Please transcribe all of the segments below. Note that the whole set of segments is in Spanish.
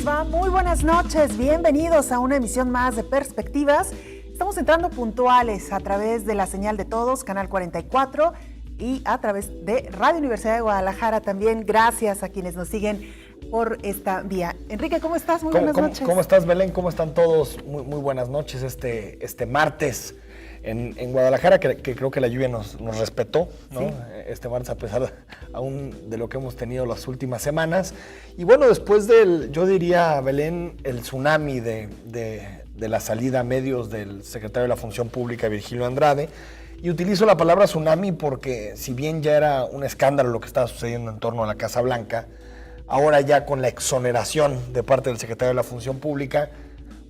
les va? Muy buenas noches, bienvenidos a una emisión más de Perspectivas. Estamos entrando puntuales a través de la señal de todos, Canal 44, y a través de Radio Universidad de Guadalajara también. Gracias a quienes nos siguen por esta vía. Enrique, ¿cómo estás? Muy buenas noches. ¿Cómo estás, Belén? ¿Cómo están todos? Muy buenas noches este martes en Guadalajara, que creo que la lluvia nos respetó, ¿no? Sí. Este martes, a pesar aún de lo que hemos tenido las últimas semanas. Y bueno, después del, yo diría, Belén, el tsunami de la salida a medios del secretario de la Función Pública, Virgilio Andrade, y utilizo la palabra tsunami porque si bien ya era un escándalo lo que estaba sucediendo en torno a la Casa Blanca, ahora ya con la exoneración de parte del secretario de la Función Pública,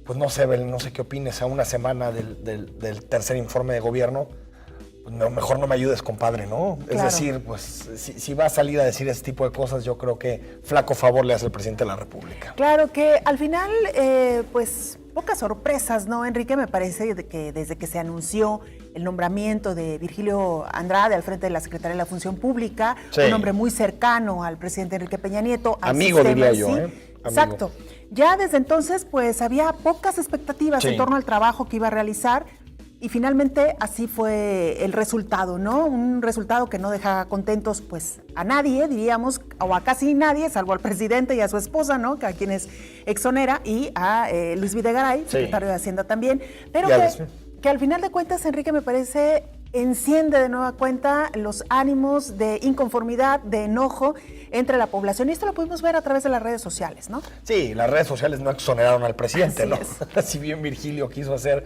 pues no sé, Belén, no sé qué opines, a una semana del tercer informe de gobierno, pues mejor no me ayudes, compadre, ¿no? Claro. Es decir, pues si va a salir a decir ese tipo de cosas, yo creo que flaco favor le hace el presidente de la República. Claro que al final, pues pocas sorpresas, ¿no, Enrique? Me parece que desde que se anunció el nombramiento de Virgilio Andrade al frente de la Secretaría de la Función Pública, sí, un hombre muy cercano al presidente Enrique Peña Nieto. Amigo, sistema, diría yo, ¿sí? Amigo. Exacto. Ya desde entonces, pues había pocas expectativas, sí, en torno al trabajo que iba a realizar, y finalmente así fue el resultado, ¿no? Un resultado que no deja contentos, pues, a nadie, diríamos, o a casi nadie, salvo al presidente y a su esposa, ¿no? A quienes exonera, y a Luis Videgaray, sí, secretario de Hacienda también, pero que al final de cuentas, Enrique, me parece, enciende de nueva cuenta los ánimos de inconformidad, de enojo entre la población. Y esto lo pudimos ver a través de las redes sociales, ¿no? Sí, las redes sociales no exoneraron al presidente, ¿no? Si bien Virgilio quiso hacer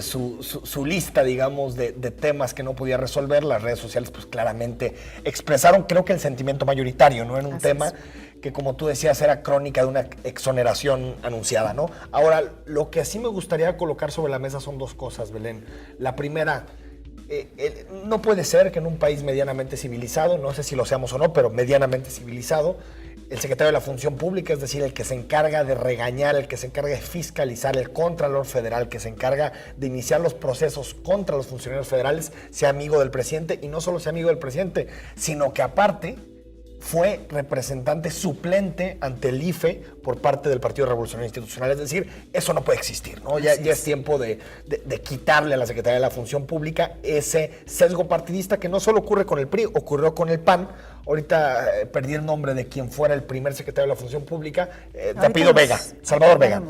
su lista, digamos, de temas que no podía resolver, las redes sociales pues claramente expresaron, creo que el sentimiento mayoritario, ¿no? En un tema que, como tú decías, era crónica de una exoneración anunciada, ¿no? Ahora, lo que sí me gustaría colocar sobre la mesa son dos cosas, Belén. La primera, no puede ser que en un país medianamente civilizado, no sé si lo seamos o no, pero medianamente civilizado, el secretario de la Función Pública, es decir, el que se encarga de regañar, el que se encarga de fiscalizar, el Contralor Federal, que se encarga de iniciar los procesos contra los funcionarios federales, sea amigo del presidente, y no solo sea amigo del presidente, sino que aparte fue representante suplente ante el IFE por parte del Partido Revolucionario Institucional. Es decir, eso no puede existir, ¿no? Ya es tiempo de quitarle a la Secretaría de la Función Pública ese sesgo partidista que no solo ocurre con el PRI, ocurrió con el PAN. Ahorita perdí el nombre de quien fuera el primer secretario de la Función Pública, de apellido Vega, Salvador Vega.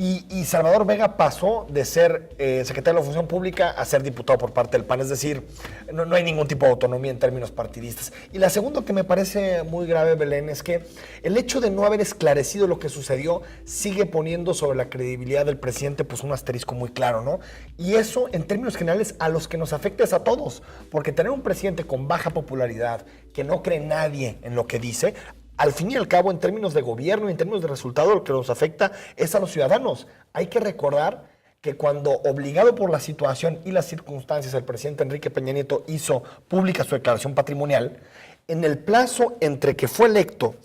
Y Salvador Vega pasó de ser secretario de la Función Pública a ser diputado por parte del PAN. Es decir, no hay ningún tipo de autonomía en términos partidistas. Y la segunda que me parece muy grave, Belén, es que el hecho de no haber esclarecido lo que sucedió sigue poniendo sobre la credibilidad del presidente pues un asterisco muy claro, ¿no? Y eso, en términos generales, a los que nos afecta es a todos. Porque tener un presidente con baja popularidad, que no cree nadie en lo que dice, al fin y al cabo, en términos de gobierno y en términos de resultado, lo que nos afecta es a los ciudadanos. Hay que recordar que cuando, obligado por la situación y las circunstancias, el presidente Enrique Peña Nieto hizo pública su declaración patrimonial, en el plazo entre que fue electo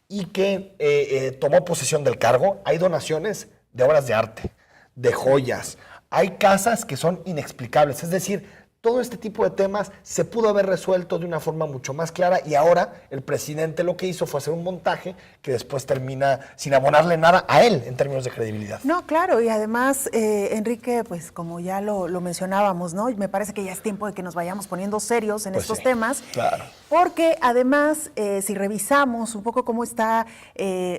y que tomó posesión del cargo, hay donaciones de obras de arte, de joyas, hay casas que son inexplicables. Es decir, todo este tipo de temas se pudo haber resuelto de una forma mucho más clara, y ahora el presidente lo que hizo fue hacer un montaje que después termina sin abonarle nada a él en términos de credibilidad. No, claro, y además, Enrique, pues como ya lo mencionábamos, ¿no? Me parece que ya es tiempo de que nos vayamos poniendo serios en estos temas. Claro. Porque además, si revisamos un poco cómo está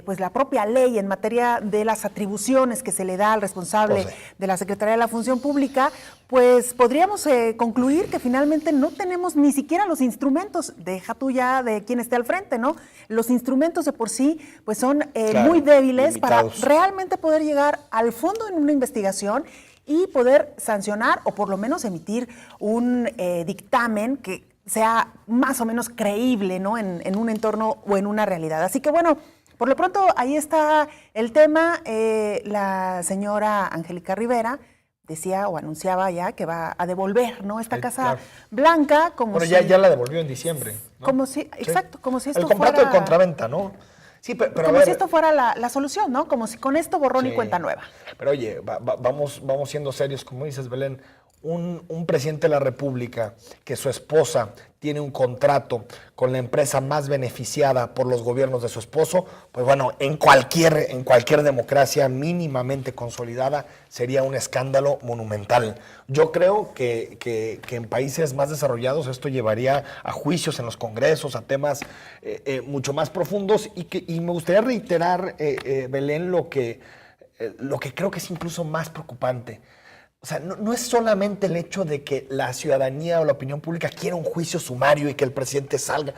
pues la propia ley en materia de las atribuciones que se le da al responsable de la Secretaría de la Función Pública, pues podríamos concluir que finalmente no tenemos ni siquiera los instrumentos, deja tú ya de quién esté al frente, ¿no? Los instrumentos de por sí pues son muy débiles, limitados, para realmente poder llegar al fondo en una investigación y poder sancionar o por lo menos emitir un dictamen que sea más o menos creíble, ¿no? En un entorno o en una realidad. Así que bueno, por lo pronto ahí está el tema. La señora Angélica Rivera decía o anunciaba ya que va a devolver, ¿no? Esta Casa Blanca, como bueno, ya la devolvió en diciembre, ¿no? Como si, exacto, como si esto fuera... El contrato de compraventa, ¿no? Sí, pero como si esto fuera la solución, ¿no? Como si con esto borrón y cuenta nueva. Pero oye, vamos siendo serios, como dices, Belén. un presidente de la República, que su esposa tiene un contrato con la empresa más beneficiada por los gobiernos de su esposo, pues bueno, en cualquier democracia mínimamente consolidada sería un escándalo monumental. Yo creo que en países más desarrollados esto llevaría a juicios en los congresos, a temas mucho más profundos, y me gustaría reiterar, Belén, lo que creo que es incluso más preocupante. O sea, no es solamente el hecho de que la ciudadanía o la opinión pública quiera un juicio sumario y que el presidente salga.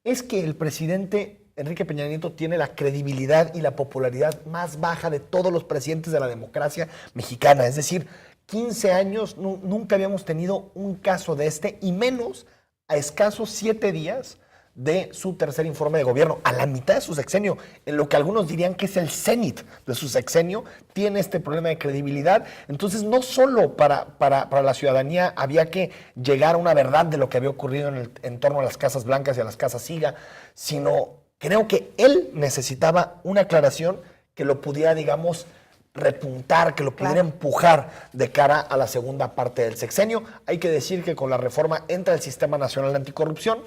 Es que el presidente Enrique Peña Nieto tiene la credibilidad y la popularidad más baja de todos los presidentes de la democracia mexicana. Es decir, 15 años nunca habíamos tenido un caso de este, y menos a escasos 7 días de su tercer informe de gobierno, a la mitad de su sexenio, en lo que algunos dirían que es el cenit de su sexenio, tiene este problema de credibilidad. Entonces, no solo para la ciudadanía había que llegar a una verdad de lo que había ocurrido en torno a las Casas Blancas y a las Casas Siga, sino creo que él necesitaba una aclaración que lo pudiera, digamos, repuntar, que lo pudiera empujar de cara a la segunda parte del sexenio. Hay que decir que con la reforma entra el Sistema Nacional de Anticorrupción,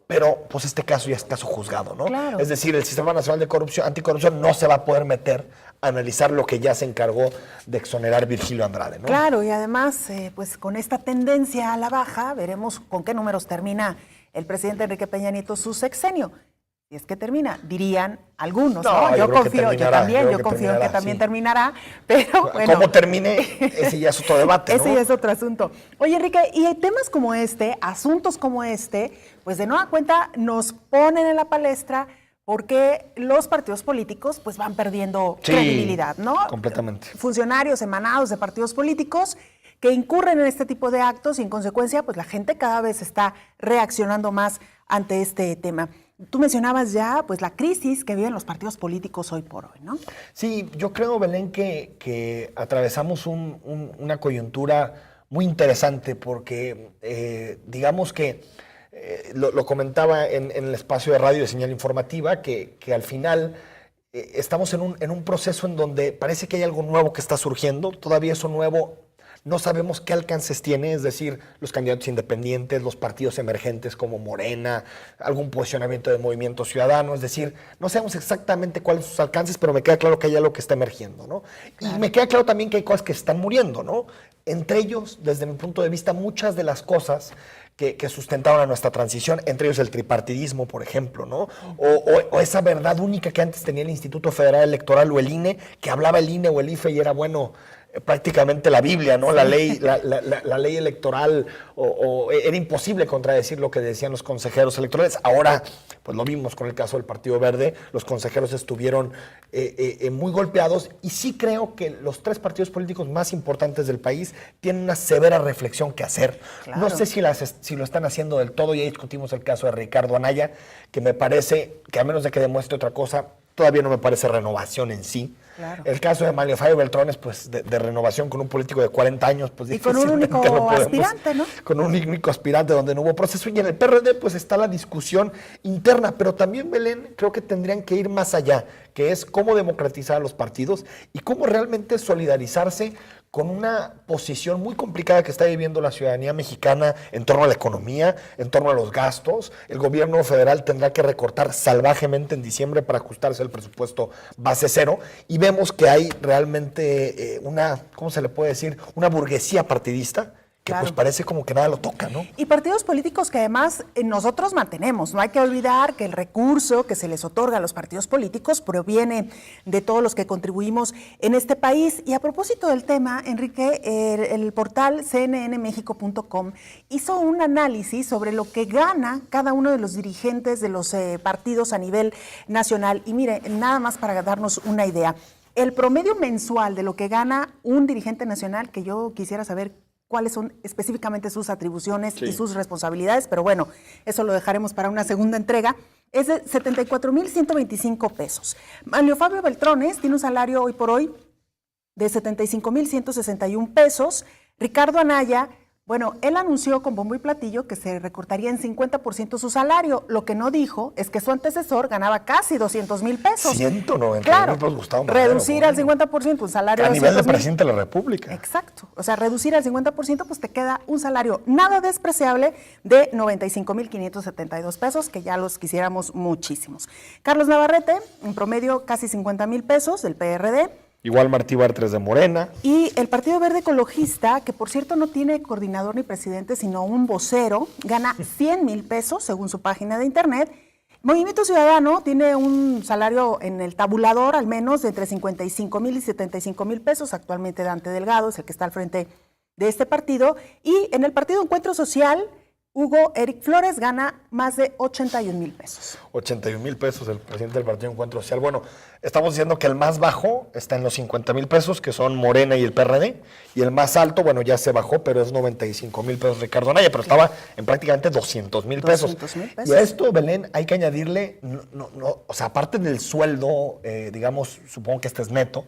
pero pues este caso ya es caso juzgado, ¿no? Claro. Es decir, el Sistema Nacional de Anticorrupción no se va a poder meter a analizar lo que ya se encargó de exonerar Virgilio Andrade, ¿no? Claro, y además, pues con esta tendencia a la baja, veremos con qué números termina el presidente Enrique Peña Nieto su sexenio. Si es que termina, dirían algunos, ¿no? Yo confío en que también terminará, pero bueno. ¿Cómo termine? Ese ya es otro debate, ¿no? Ese ya es otro asunto. Oye, Enrique, y temas como este, asuntos como este, pues de nueva cuenta nos ponen en la palestra porque los partidos políticos pues van perdiendo credibilidad, ¿no? Completamente. Funcionarios emanados de partidos políticos que incurren en este tipo de actos y en consecuencia pues la gente cada vez está reaccionando más ante este tema. Tú mencionabas ya pues la crisis que viven los partidos políticos hoy por hoy, ¿no? Sí, yo creo, Belén, que atravesamos una coyuntura muy interesante porque digamos que lo comentaba en el espacio de radio de Señal Informativa, que al final estamos en un proceso en donde parece que hay algo nuevo que está surgiendo. Todavía eso nuevo no sabemos qué alcances tiene, es decir, los candidatos independientes, los partidos emergentes como Morena, algún posicionamiento de Movimiento Ciudadano, es decir, no sabemos exactamente cuáles son sus alcances, pero me queda claro que hay algo que está emergiendo, ¿no? Claro. Y me queda claro también que hay cosas que están muriendo, ¿no? Entre ellos, desde mi punto de vista, muchas de las cosas que sustentaron a nuestra transición, entre ellos el tripartidismo, por ejemplo, ¿no? O esa verdad única que antes tenía el Instituto Federal Electoral o el INE, que hablaba el INE o el IFE y era, bueno, prácticamente la Biblia, ¿no? La ley electoral, era imposible contradecir lo que decían los consejeros electorales. Ahora, pues lo vimos con el caso del Partido Verde, los consejeros estuvieron muy golpeados, y sí creo que los 3 partidos políticos más importantes del país tienen una severa reflexión que hacer. Claro. No sé si lo están haciendo del todo. Ya discutimos el caso de Ricardo Anaya, que me parece que a menos de que demuestre otra cosa, todavía no me parece renovación en sí. Claro. El caso de Manlio Fabio Beltrones, pues de renovación con un político de 40 años, pues y con un único aspirante, ¿no? Con un único aspirante donde no hubo proceso. Y en el PRD pues está la discusión interna, pero también, Belén, creo que tendrían que ir más allá, que es cómo democratizar a los partidos y cómo realmente solidarizarse con una posición muy complicada que está viviendo la ciudadanía mexicana en torno a la economía, en torno a los gastos. El gobierno federal tendrá que recortar salvajemente en diciembre para ajustarse al presupuesto base cero, y vemos que hay realmente ¿cómo se le puede decir? Una burguesía partidista que claro, pues parece como que nada lo toca, ¿no? Y partidos políticos que además nosotros mantenemos. No hay que olvidar que el recurso que se les otorga a los partidos políticos proviene de todos los que contribuimos en este país. Y a propósito del tema, Enrique, el portal cnnmexico.com hizo un análisis sobre lo que gana cada uno de los dirigentes de los partidos a nivel nacional. Y mire, nada más para darnos una idea, el promedio mensual de lo que gana un dirigente nacional, que yo quisiera saber cuáles son específicamente sus atribuciones y sus responsabilidades, pero bueno, eso lo dejaremos para una segunda entrega, es de 74,125 pesos. Manlio Fabio Beltrones tiene un salario hoy por hoy de 75,161 pesos, Ricardo Anaya Bueno, él anunció con bombo y platillo que se recortaría en 50% su salario. Lo que no dijo es que su antecesor ganaba casi 200,000 pesos. 190,000 pesos, Gustavo Madero. Reducir al 50% un salario a de nivel de 200,000. presidente de la República. Exacto. O sea, reducir al 50%, pues te queda un salario nada despreciable de 95,572 pesos, que ya los quisiéramos muchísimos. Carlos Navarrete, en promedio casi 50,000 pesos del PRD. Igual Martí Bartres de Morena. Y el Partido Verde Ecologista, que por cierto no tiene coordinador ni presidente, sino un vocero, gana 100,000 pesos según su página de internet. Movimiento Ciudadano tiene un salario en el tabulador al menos de entre 55,000 y 75,000 pesos. Actualmente Dante Delgado es el que está al frente de este partido. Y en el Partido Encuentro Social, Hugo Eric Flores gana más de 81,000 pesos. 81,000 pesos el presidente del Partido Encuentro Social. Bueno, estamos diciendo que el más bajo está en los 50,000 pesos, que son Morena y el PRD, y el más alto, bueno, ya se bajó, pero es 95,000 pesos Ricardo Anaya, pero estaba en prácticamente 200,000 pesos. 200,000 pesos. Y a esto, Belén, hay que añadirle, o sea, aparte del sueldo, digamos, supongo que este es neto,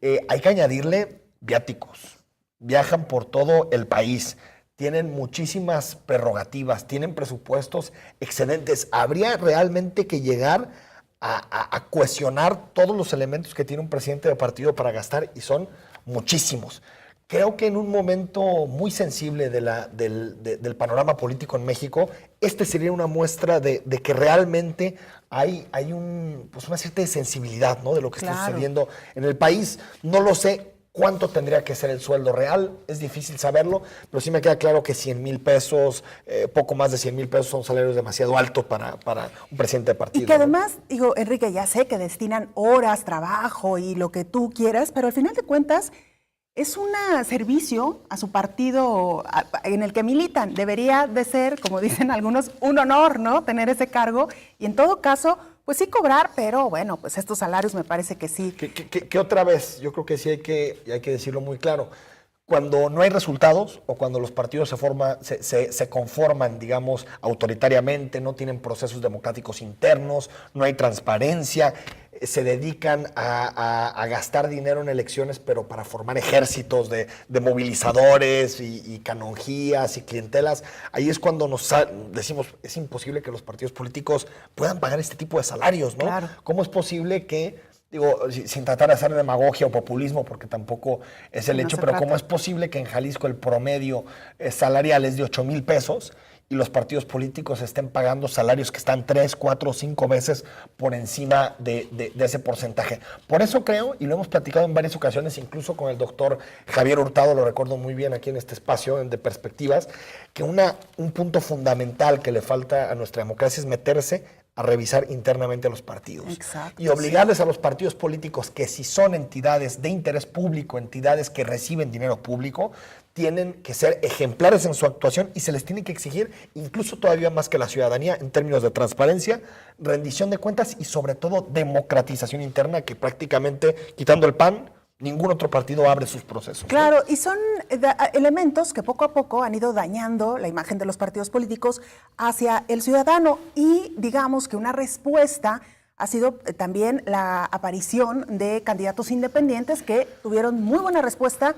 hay que añadirle viáticos. Viajan por todo el país. Tienen muchísimas prerrogativas, tienen presupuestos excedentes. Habría realmente que llegar a cohesionar todos los elementos que tiene un presidente de partido para gastar, y son muchísimos. Creo que en un momento muy sensible del panorama político en México, este sería una muestra de que realmente hay una cierta sensibilidad, ¿no?, de lo que está sucediendo en el país. No lo sé cuánto tendría que ser el sueldo real, es difícil saberlo, pero sí me queda claro que 100,000 pesos, poco más de 100,000 pesos son salarios demasiado altos para un presidente de partido. Y que además, digo, Enrique, ya sé que destinan horas, trabajo y lo que tú quieras, pero al final de cuentas es un servicio a su partido en el que militan. Debería de ser, como dicen algunos, un honor, ¿no?, tener ese cargo, y en todo caso, pues sí cobrar, pero bueno, pues estos salarios me parece que sí. Que otra vez, yo creo que sí hay que decirlo muy claro. Cuando no hay resultados o cuando los partidos se conforman, digamos, autoritariamente, no tienen procesos democráticos internos, no hay transparencia, se dedican a gastar dinero en elecciones, pero para formar ejércitos de movilizadores y canonjías y clientelas, ahí es cuando nos decimos, es imposible que los partidos políticos puedan pagar este tipo de salarios, ¿no? Claro. ¿Cómo es posible que, digo, sin tratar de hacer demagogia o populismo, porque tampoco es el hecho, pero cómo es posible que en Jalisco el promedio salarial es de 8,000 pesos y los partidos políticos estén pagando salarios que están 3, 4, 5 veces por encima de ese porcentaje? Por eso creo, y lo hemos platicado en varias ocasiones, incluso con el doctor Javier Hurtado, lo recuerdo muy bien aquí en este espacio de Perspectivas, que un punto fundamental que le falta a nuestra democracia es meterse a revisar internamente a los partidos. Exacto, y obligarles a los partidos políticos que, si son entidades de interés público, entidades que reciben dinero público, tienen que ser ejemplares en su actuación y se les tiene que exigir incluso todavía más que la ciudadanía en términos de transparencia, rendición de cuentas y sobre todo democratización interna, que prácticamente, quitando el PAN, ningún otro partido abre sus procesos. Claro, y son elementos que poco a poco han ido dañando la imagen de los partidos políticos hacia el ciudadano, y digamos que una respuesta ha sido también la aparición de candidatos independientes que tuvieron muy buena respuesta,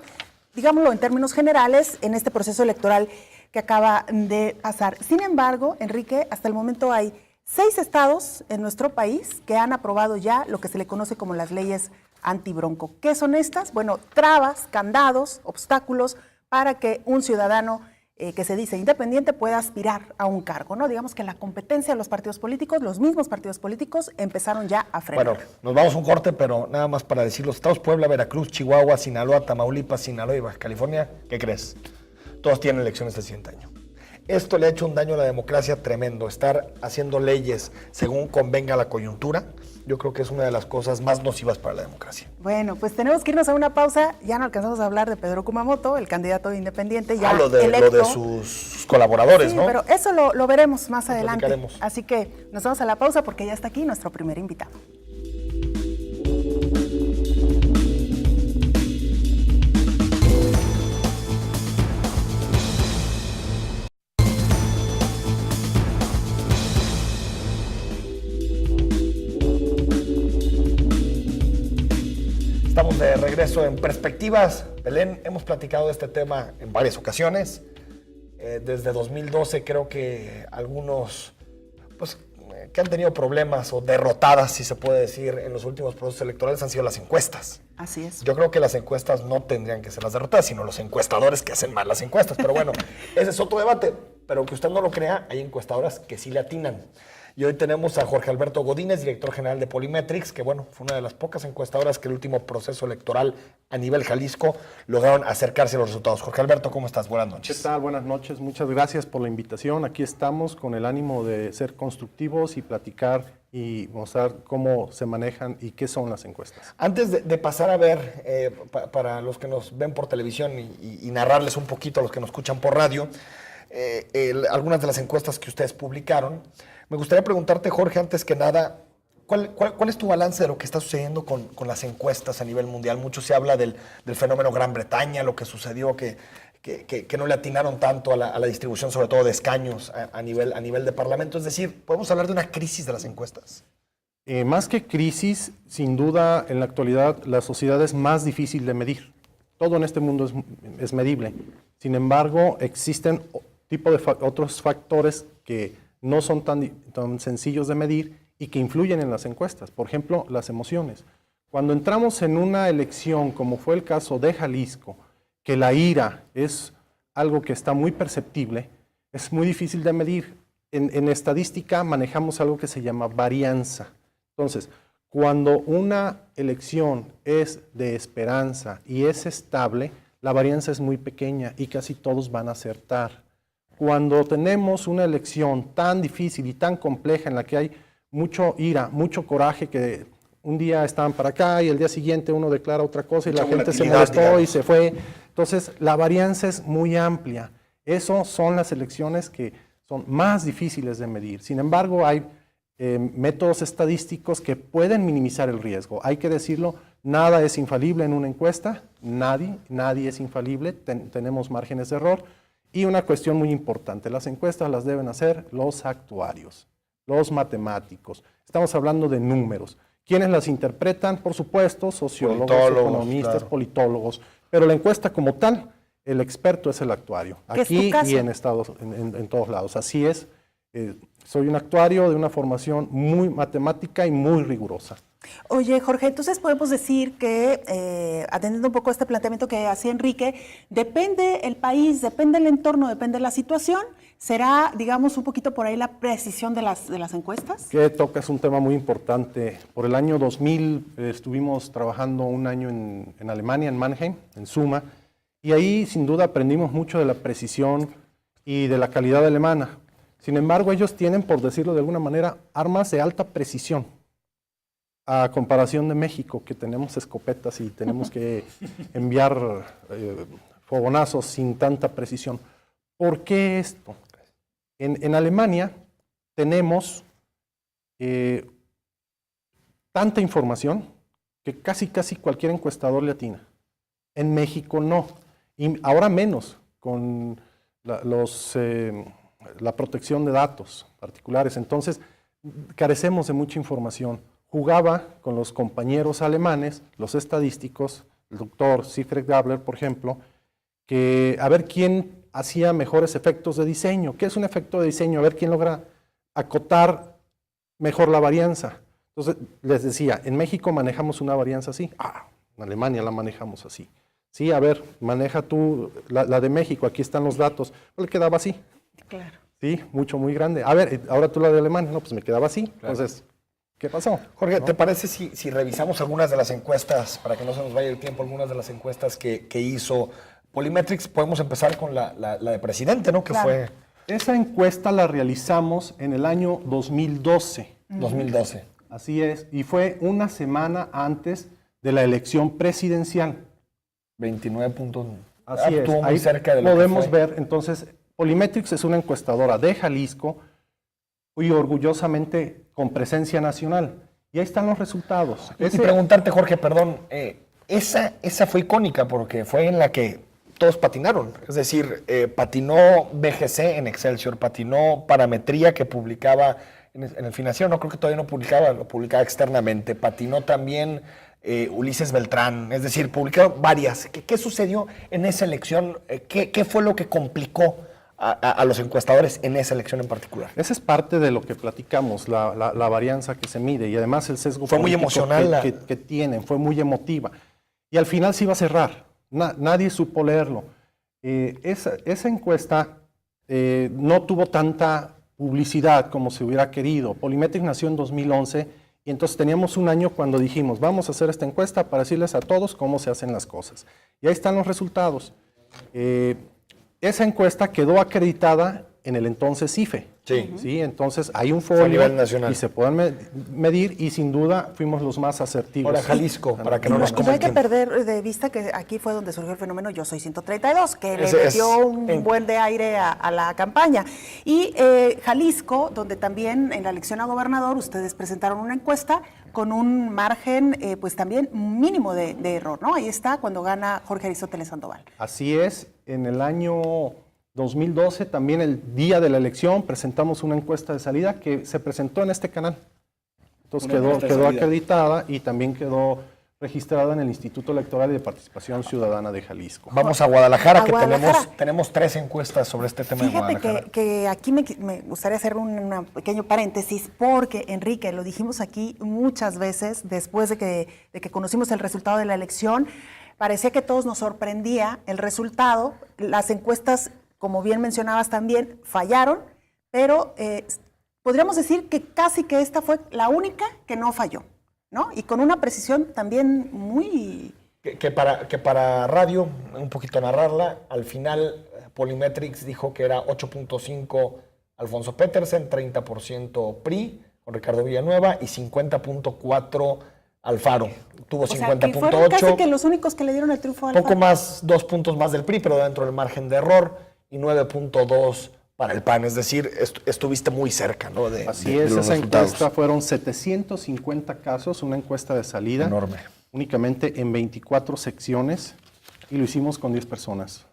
digámoslo en términos generales, en este proceso electoral que acaba de pasar. Sin embargo, Enrique, hasta el momento hay 6 estados en nuestro país que han aprobado ya lo que se le conoce como las leyes antibronco. ¿Qué son estas? Bueno, trabas, candados, obstáculos para que un ciudadano que se dice independiente pueda aspirar a un cargo, ¿no? Digamos que la competencia de los partidos políticos, los mismos partidos políticos, empezaron ya a frenar. Bueno, nos vamos a un corte, pero nada más para decir, los estados Puebla, Veracruz, Chihuahua, Sinaloa, Tamaulipas, Sinaloa y Baja California, ¿qué crees? Todos tienen elecciones el siguiente año. Esto le ha hecho un daño a la democracia tremendo. Estar haciendo leyes según convenga la coyuntura, yo creo que es una de las cosas más nocivas para la democracia. Bueno, pues tenemos que irnos a una pausa. Ya no alcanzamos a hablar de Pedro Kumamoto, el candidato independiente, ya lo de sus colaboradores, sí, ¿no? Pero eso lo veremos más adelante. Platicaremos. Así que nos vamos a la pausa porque ya está aquí nuestro primer invitado. Estamos de regreso en Perspectivas. Belén, hemos platicado de este tema en varias ocasiones. Desde 2012 creo que algunos pues, que han tenido problemas o derrotadas, si se puede decir, en los últimos procesos electorales han sido las encuestas. Así es. Yo creo que las encuestas no tendrían que ser las derrotadas, sino los encuestadores que hacen mal las encuestas. Pero bueno, ese es otro debate. Pero que usted no lo crea, hay encuestadoras que sí le atinan. Y hoy tenemos a Jorge Alberto Godínez, director general de Polymetrics, que bueno, fue una de las pocas encuestadoras que el último proceso electoral a nivel Jalisco lograron acercarse a los resultados. Jorge Alberto, ¿cómo estás? Buenas noches. ¿Qué tal? Buenas noches. Muchas gracias por la invitación. Aquí estamos con el ánimo de ser constructivos y platicar y mostrar cómo se manejan y qué son las encuestas. Antes de pasar a ver, para los que nos ven por televisión y narrarles un poquito a los que nos escuchan por radio, algunas de las encuestas que ustedes publicaron, me gustaría preguntarte, Jorge, antes que nada, ¿cuál es tu balance de lo que está sucediendo con las encuestas a nivel mundial? Mucho se habla del fenómeno Gran Bretaña, lo que sucedió, que no le atinaron tanto a la distribución, sobre todo de escaños a nivel de parlamento. Es decir, ¿podemos hablar de una crisis de las encuestas? Más que crisis, sin duda, en la actualidad la sociedad es más difícil de medir. Todo en este mundo es medible. Sin embargo, existen otros factores que no son tan sencillos de medir y que influyen en las encuestas. Por ejemplo, las emociones. Cuando entramos en una elección, como fue el caso de Jalisco, que la ira es algo que está muy perceptible, es muy difícil de medir. En estadística manejamos algo que se llama varianza. Entonces, cuando una elección es de esperanza y es estable, la varianza es muy pequeña y casi todos van a acertar. Cuando tenemos una elección tan difícil y tan compleja en la que hay mucho ira, mucho coraje, que un día estaban para acá y el día siguiente uno declara otra cosa y la gente se molestó, digamos, y se fue. Entonces, la varianza es muy amplia. Eso son las elecciones que son más difíciles de medir. Sin embargo, hay métodos estadísticos que pueden minimizar el riesgo. Hay que decirlo, nada es infalible en una encuesta, nadie es infalible, tenemos márgenes de error. Y una cuestión muy importante, las encuestas las deben hacer los actuarios, los matemáticos. Estamos hablando de números. ¿Quiénes las interpretan? Por supuesto, sociólogos, economistas, claro, politólogos. Pero la encuesta como tal, el experto es el actuario. Aquí y en todos lados. Así es. Soy un actuario de una formación muy matemática y muy rigurosa. Oye, Jorge, entonces podemos decir que, atendiendo un poco a este planteamiento que hacía Enrique, depende el país, depende el entorno, depende la situación, ¿será, digamos, un poquito por ahí la precisión de las encuestas? Que tocas un tema muy importante. Por el año 2000 estuvimos trabajando un año en Alemania, en Mannheim, en Suma, y ahí sin duda aprendimos mucho de la precisión y de la calidad alemana. Sin embargo, ellos tienen, por decirlo de alguna manera, armas de alta precisión, a comparación de México, que tenemos escopetas y tenemos que enviar fogonazos sin tanta precisión. ¿Por qué esto? En Alemania tenemos tanta información que casi cualquier encuestador le atina. En México no, y ahora menos, con la protección de datos particulares. Entonces, carecemos de mucha información. Jugaba con los compañeros alemanes, los estadísticos, el doctor Siegfried Gabler, por ejemplo, que a ver quién hacía mejores efectos de diseño. ¿Qué es un efecto de diseño? A ver quién logra acotar mejor la varianza. Entonces, les decía, en México manejamos una varianza así. En Alemania la manejamos así. Sí, a ver, maneja tú la de México, aquí están los datos. Pues le quedaba así. Claro. Sí, muy grande. A ver, ahora tú la de Alemania. No, pues me quedaba así. Claro. Entonces, ¿qué pasó? Jorge, ¿no? ¿Te parece si revisamos algunas de las encuestas, para que no se nos vaya el tiempo, algunas de las encuestas que hizo Polymetrics? Podemos empezar con la de presidente, ¿no? Que claro. Fue... Esa encuesta la realizamos en el año 2012. 2012. Así es, y fue una semana antes de la elección presidencial. 29 puntos. Así es, muy ahí cerca de lo podemos que fue. ver, entonces, Polymetrics es una encuestadora de Jalisco y orgullosamente con presencia nacional. Y ahí están los resultados. Y preguntarte, Jorge, perdón, esa fue icónica porque fue en la que todos patinaron. Es decir, patinó BGC en Excelsior, patinó Parametría, que publicaba en el financiero, no creo que todavía no publicaba, lo publicaba externamente. Patinó también Ulises Beltrán, es decir, publicaron varias. ¿Qué sucedió en esa elección? ¿Qué fue lo que complicó a los encuestadores en esa elección en particular? Esa es parte de lo que platicamos, la varianza que se mide y además el sesgo fue muy político emocional que tienen, fue muy emotiva. Y al final se iba a cerrar, nadie supo leerlo. Esa encuesta no tuvo tanta publicidad como se hubiera querido. Polimetric nació en 2011 y entonces teníamos un año cuando dijimos, vamos a hacer esta encuesta para decirles a todos cómo se hacen las cosas. Y ahí están los resultados. Esa encuesta quedó acreditada en el entonces IFE. Sí. Entonces hay un folio a nivel nacional y se pueden medir y sin duda fuimos los más asertivos. Ahora Jalisco, para que no nos No coman hay que tiempo. perder de vista que aquí fue donde surgió el fenómeno Yo Soy 132, que le Ese dio un buen de aire a la campaña. Y Jalisco, donde también en la elección a gobernador ustedes presentaron una encuesta con un margen pues también mínimo de error, ¿no? Ahí está cuando gana Jorge Aristóteles Sandoval. Así es, en el año 2012, también el día de la elección, presentamos una encuesta de salida que se presentó en este canal. Entonces quedó acreditada y también quedó registrada en el Instituto Electoral y de Participación Ciudadana de Jalisco. Vamos a Guadalajara, que Guadalajara. Tenemos 3 encuestas sobre este tema de Guadalajara. Fíjate que aquí me gustaría hacer un pequeño paréntesis, porque, Enrique, lo dijimos aquí muchas veces, después de que conocimos el resultado de la elección, parecía que todos nos sorprendía el resultado. Las encuestas, como bien mencionabas también, fallaron, pero podríamos decir que casi que esta fue la única que no falló, ¿no? Y con una precisión también muy... Que para radio, un poquito narrarla, al final Polimetrics dijo que era 8.5 Alfonso Petersen, 30% PRI con Ricardo Villanueva y 50.4 Alfaro. Tuvo 50.8. Fueron casi que los únicos que le dieron el triunfo a Alfaro. Poco más, 2 puntos más del PRI, pero dentro del margen de error, y 9.2 para el PAN. Es decir, estuviste muy cerca, ¿no? Así es, esa encuesta fueron 750 casos, una encuesta de salida. Enorme. Únicamente en 24 secciones y lo hicimos con 10 personas.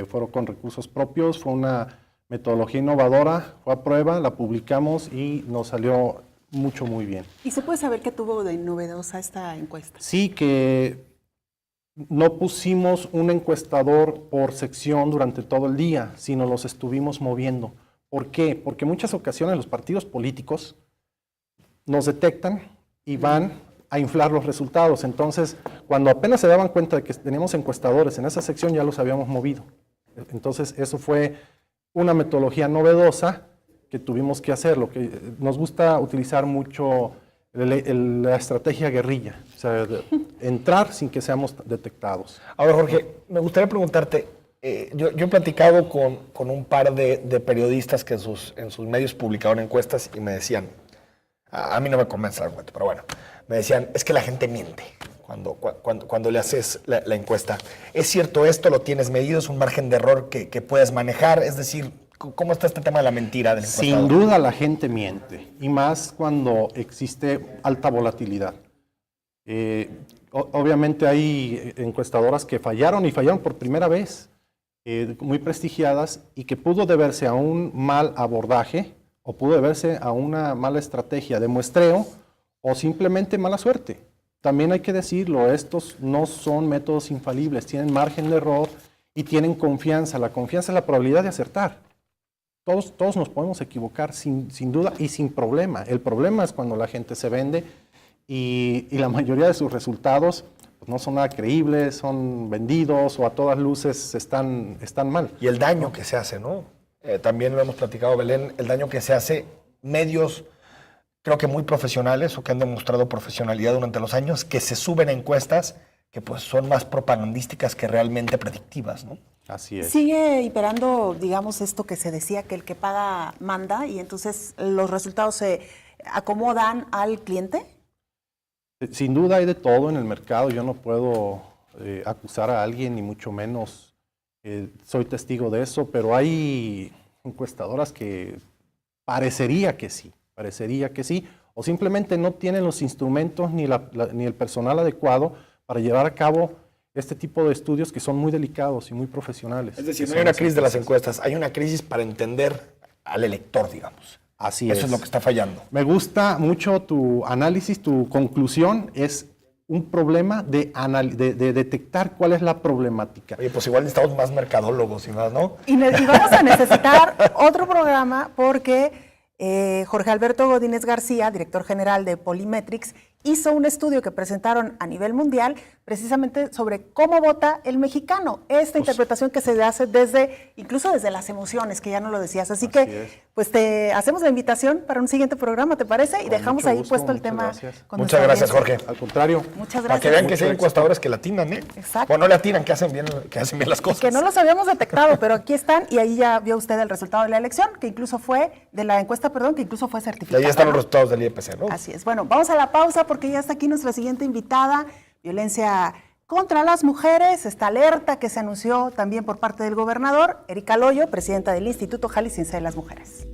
Fueron con recursos propios, fue una metodología innovadora, fue a prueba, la publicamos y nos salió muy bien. ¿Y se puede saber qué tuvo de novedosa esta encuesta? Sí, que no pusimos un encuestador por sección durante todo el día, sino los estuvimos moviendo. ¿Por qué? Porque en muchas ocasiones los partidos políticos nos detectan y van a inflar los resultados. Entonces, cuando apenas se daban cuenta de que teníamos encuestadores en esa sección, ya los habíamos movido. Entonces, eso fue una metodología novedosa que tuvimos que hacer. Lo que nos gusta utilizar mucho la estrategia guerrilla, o sea, entrar sin que seamos detectados. Ahora, Jorge, me gustaría preguntarte, yo he platicado con un par de periodistas que en sus medios publicaron encuestas y me decían, a mí no me convence la encuesta, pero bueno, me decían, es que la gente miente cuando le haces la encuesta. ¿Es cierto esto? ¿Lo tienes medido? ¿Es un margen de error que puedes manejar? Es decir, ¿cómo está este tema de la mentira del encuestador? Sin duda la gente miente, y más cuando existe alta volatilidad. Obviamente hay encuestadoras que fallaron por primera vez, muy prestigiadas, y que pudo deberse a un mal abordaje o pudo deberse a una mala estrategia de muestreo o simplemente mala suerte. También hay que decirlo, estos no son métodos infalibles, tienen margen de error y tienen confianza. La confianza es la probabilidad de acertar. Todos nos podemos equivocar sin duda y sin problema. El problema es cuando la gente se vende y la mayoría de sus resultados pues, no son nada creíbles, son vendidos o a todas luces están mal. Y el daño que se hace, ¿no? También lo hemos platicado, Belén, el daño que se hace medios, creo que muy profesionales o que han demostrado profesionalidad durante los años, que se suben a encuestas que pues son más propagandísticas que realmente predictivas, ¿no? Así es. Sigue imperando, digamos, esto que se decía, que el que paga manda, y entonces los resultados se acomodan al cliente. Sin duda hay de todo en el mercado. Yo no puedo acusar a alguien, ni mucho menos soy testigo de eso, pero hay encuestadoras que parecería que sí, o simplemente no tienen los instrumentos ni el personal adecuado para llevar a cabo este tipo de estudios que son muy delicados y muy profesionales. Es decir, no hay una crisis de las encuestas, hay una crisis para entender al elector, digamos. Así es. Eso es lo que está fallando. Me gusta mucho tu análisis, tu conclusión es un problema de detectar cuál es la problemática. Oye, pues igual necesitamos más mercadólogos y más, ¿no? Y vamos a necesitar otro programa porque Jorge Alberto Godínez García, director general de Polymetrics, hizo un estudio que presentaron a nivel mundial precisamente sobre cómo vota el mexicano. Esta interpretación que se hace incluso desde las emociones, que ya no lo decías. Así que, pues te hacemos la invitación para un siguiente programa, ¿te parece? Y dejamos ahí puesto el tema. Muchas gracias, Jorge. Al contrario. Muchas gracias. Para que vean que sí hay encuestadores que latinan, ¿eh? Exacto. Bueno, no le atinan, que hacen bien las cosas. Que no los habíamos detectado, pero aquí están, y ahí ya vio usted el resultado de la elección, que incluso fue, de la encuesta, perdón, que incluso fue Y certificada. ahí están los resultados del IEPC, ¿no? Así es. Bueno, vamos a la pausa porque ya está aquí nuestra siguiente invitada, violencia contra las mujeres, esta alerta que se anunció también por parte del gobernador, Erika Loyo, presidenta del Instituto Jalisciense de las Mujeres.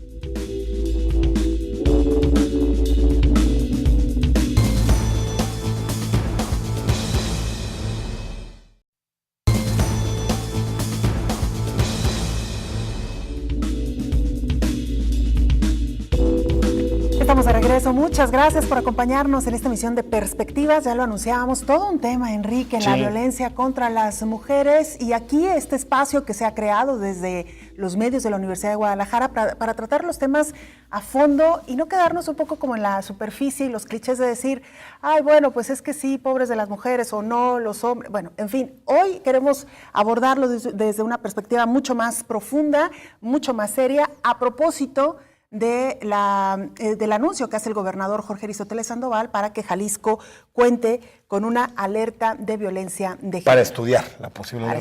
Estamos de regreso. Muchas gracias por acompañarnos en esta emisión de Perspectivas. Ya lo anunciábamos, todo un tema, Enrique, la violencia contra las mujeres. Y aquí este espacio que se ha creado desde los medios de la Universidad de Guadalajara para tratar los temas a fondo y no quedarnos un poco como en la superficie y los clichés de decir, ay, bueno, pues es que sí, pobres de las mujeres o no, los hombres. Bueno, en fin, hoy queremos abordarlo desde una perspectiva mucho más profunda, mucho más seria, a propósito del anuncio que hace el gobernador Jorge Aristóteles Sandoval para que Jalisco cuente con una alerta de violencia de género. Para estudiar la posibilidad.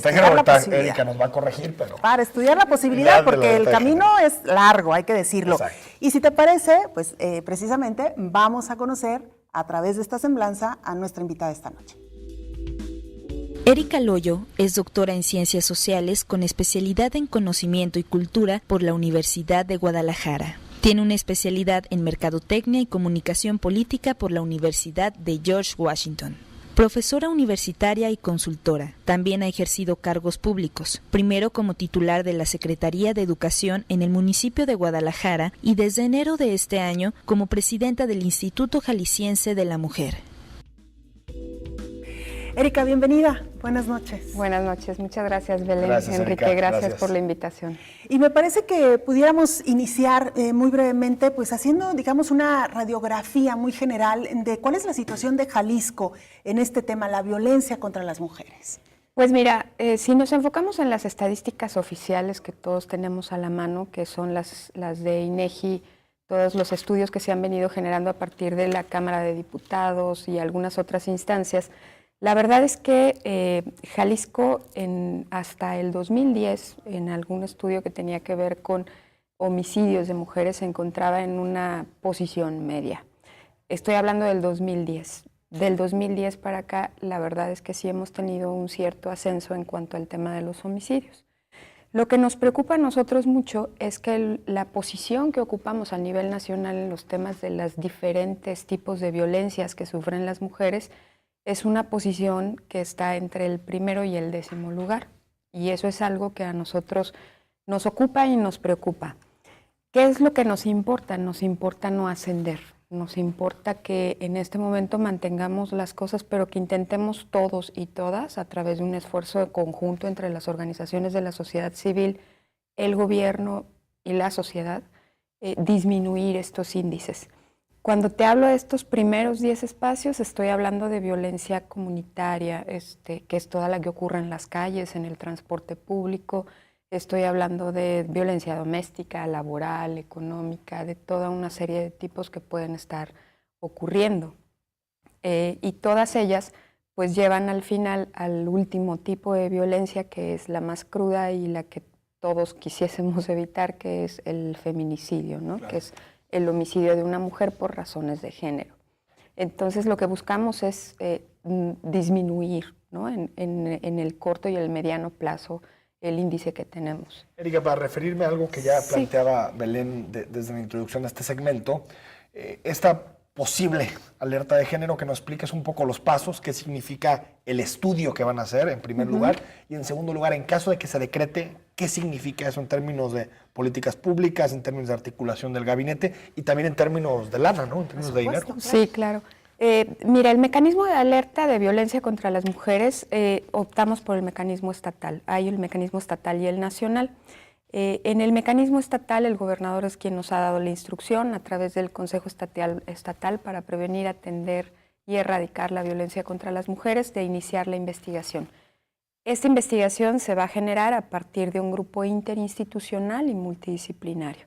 Erika nos va a corregir, pero... Para estudiar la posibilidad, porque el camino es largo, hay que decirlo. Exacto. Y si te parece, pues precisamente vamos a conocer a través de esta semblanza a nuestra invitada esta noche. Erika Loyo es doctora en Ciencias Sociales con especialidad en Conocimiento y Cultura por la Universidad de Guadalajara. Tiene una especialidad en Mercadotecnia y Comunicación Política por la Universidad de George Washington. Profesora universitaria y consultora, también ha ejercido cargos públicos, primero como titular de la Secretaría de Educación en el municipio de Guadalajara y desde enero de este año como presidenta del Instituto Jalisciense de la Mujer. Erika, bienvenida. Buenas noches. Buenas noches. Muchas gracias, Belén. Gracias, Enrique, Erika. gracias por la invitación. Y me parece que pudiéramos iniciar muy brevemente, pues haciendo, digamos, una radiografía muy general de cuál es la situación de Jalisco en este tema, la violencia contra las mujeres. Pues mira, si nos enfocamos en las estadísticas oficiales que todos tenemos a la mano, que son las de INEGI, todos los estudios que se han venido generando a partir de la Cámara de Diputados y algunas otras instancias, la verdad es que Jalisco hasta el 2010, en algún estudio que tenía que ver con homicidios de mujeres, se encontraba en una posición media. Estoy hablando del 2010. Del 2010 para acá, la verdad es que sí hemos tenido un cierto ascenso en cuanto al tema de los homicidios. Lo que nos preocupa a nosotros mucho es que la posición que ocupamos a nivel nacional en los temas de los diferentes tipos de violencias que sufren las mujeres es una posición que está entre el primero y el 10º lugar. Y eso es algo que a nosotros nos ocupa y nos preocupa. ¿Qué es lo que nos importa? Nos importa no ascender. Nos importa que en este momento mantengamos las cosas, pero que intentemos todos y todas, a través de un esfuerzo conjunto entre las organizaciones de la sociedad civil, el gobierno y la sociedad, disminuir estos índices. Cuando te hablo de estos primeros 10 espacios, estoy hablando de violencia comunitaria, que es toda la que ocurre en las calles, en el transporte público. Estoy hablando de violencia doméstica, laboral, económica, de toda una serie de tipos que pueden estar ocurriendo. Y todas ellas pues llevan al final al último tipo de violencia, que es la más cruda y la que todos quisiésemos evitar, que es el feminicidio, ¿no? Claro. Que es el homicidio de una mujer por razones de género. Entonces lo que buscamos es disminuir, ¿no? en el corto y el mediano plazo el índice que tenemos. Erika, para referirme a algo que ya planteaba Belén desde mi introducción a este segmento, esta posible alerta de género, que nos expliques un poco los pasos, qué significa el estudio que van a hacer en primer lugar, y en segundo lugar, en caso de que se decrete, qué significa eso en términos de políticas públicas, en términos de articulación del gabinete y también en términos de lana, ¿no? En términos de dinero. Sí, claro. Mira, el mecanismo de alerta de violencia contra las mujeres, optamos por el mecanismo estatal. Hay el mecanismo estatal y el nacional. En el mecanismo estatal, el gobernador es quien nos ha dado la instrucción a través del Consejo Estatal para prevenir, atender y erradicar la violencia contra las mujeres, de iniciar la investigación. Esta investigación se va a generar a partir de un grupo interinstitucional y multidisciplinario.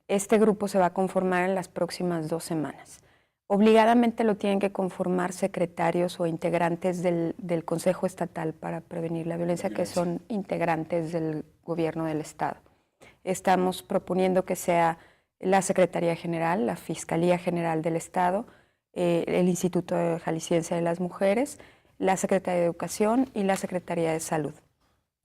Este grupo se va a conformar en las próximas 2 semanas. Obligadamente lo tienen que conformar secretarios o integrantes del Consejo Estatal para Prevenir la Violencia, que son integrantes del gobierno del Estado. Estamos proponiendo que sea la Secretaría General, la Fiscalía General del Estado, el Instituto Jalisciense de las Mujeres, la Secretaría de Educación y la Secretaría de Salud,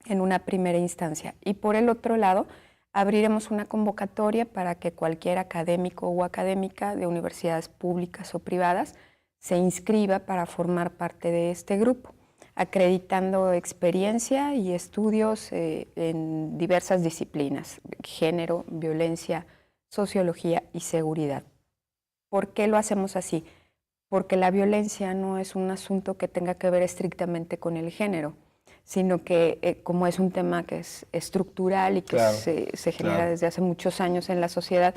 en una primera instancia. Y por el otro lado, abriremos una convocatoria para que cualquier académico o académica de universidades públicas o privadas se inscriba para formar parte de este grupo, acreditando experiencia y estudios en diversas disciplinas: género, violencia, sociología y seguridad. ¿Por qué lo hacemos así? Porque la violencia no es un asunto que tenga que ver estrictamente con el género, sino que como es un tema que es estructural y que se genera desde hace muchos años en la sociedad,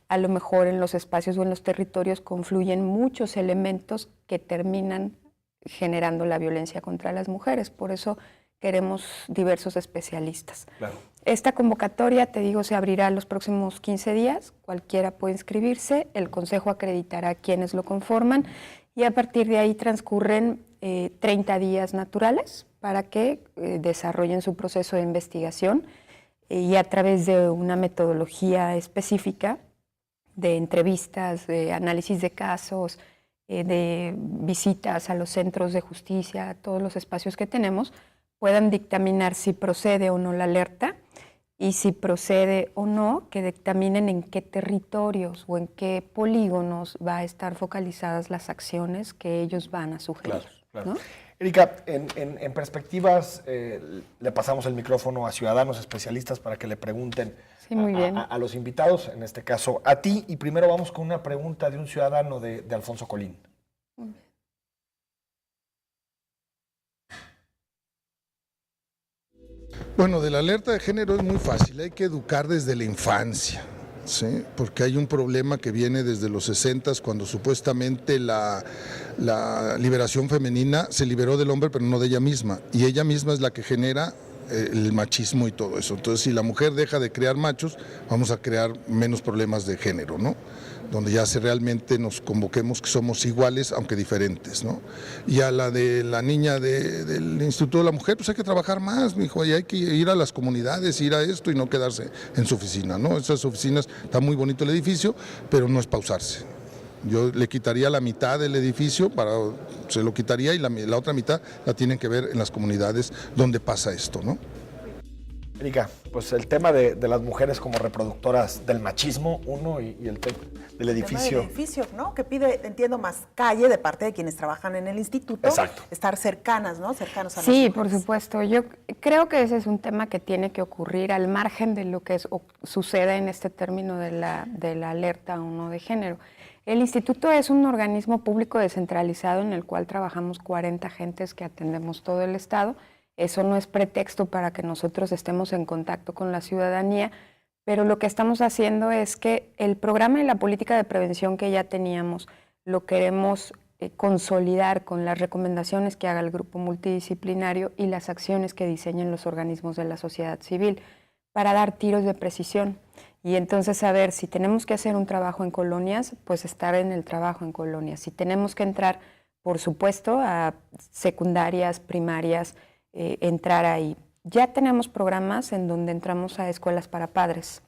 a lo mejor en los espacios o en los territorios confluyen muchos elementos que terminan generando la violencia contra las mujeres. Por eso queremos diversos especialistas. Claro. Esta convocatoria, te digo, se abrirá los próximos 15 días. Cualquiera puede inscribirse, el Consejo acreditará a quienes lo conforman y a partir de ahí transcurren 30 días naturales para que desarrollen su proceso de investigación y a través de una metodología específica de entrevistas, de análisis de casos, de visitas a los centros de justicia, a todos los espacios que tenemos, puedan dictaminar si procede o no la alerta y si procede o no, que dictaminen en qué territorios o en qué polígonos va a estar focalizadas las acciones que ellos van a sugerir. Claro. ¿No? Erika, en perspectivas, le pasamos el micrófono a ciudadanos especialistas para que le pregunten muy bien. A los invitados, en este caso a ti, y primero vamos con una pregunta de un ciudadano de Alfonso Colín. Muy bien. Bueno, de la alerta de género es muy fácil, hay que educar desde la infancia, ¿sí? Porque hay un problema que viene desde los 60s, cuando supuestamente la liberación femenina se liberó del hombre, pero no de ella misma, y ella misma es la que genera el machismo y todo eso. Entonces, si la mujer deja de crear machos, vamos a crear menos problemas de género, ¿no? Donde ya realmente nos convoquemos que somos iguales, aunque diferentes, ¿no? Y a la de la niña del Instituto de la Mujer, pues hay que trabajar más, mijo, y hay que ir a las comunidades, ir a esto y no quedarse en su oficina, ¿no? Esas oficinas, está muy bonito el edificio, pero no es pausarse. Yo le quitaría la mitad del edificio, se lo quitaría y la otra mitad la tienen que ver en las comunidades donde pasa esto, ¿no? Erika, pues el tema de las mujeres como reproductoras del machismo, uno, y el tema del edificio. El edificio, ¿no? Que pide, entiendo, más calle de parte de quienes trabajan en el instituto. Exacto. Estar cercanas, ¿no? Cercanos a las Sí, mujeres. por supuesto. Yo creo que ese es un tema que tiene que ocurrir al margen de lo que suceda en este término de la alerta o no de género. El instituto es un organismo público descentralizado en el cual trabajamos 40 agentes que atendemos todo el estado. Eso no es pretexto para que nosotros estemos en contacto con la ciudadanía, pero lo que estamos haciendo es que el programa y la política de prevención que ya teníamos lo queremos consolidar con las recomendaciones que haga el grupo multidisciplinario y las acciones que diseñen los organismos de la sociedad civil para dar tiros de precisión. Y entonces saber si tenemos que hacer un trabajo en colonias, pues estar en el trabajo en colonias. Si tenemos que entrar, por supuesto, a secundarias, primarias, entrar ahí. Ya tenemos programas en donde entramos a escuelas para padres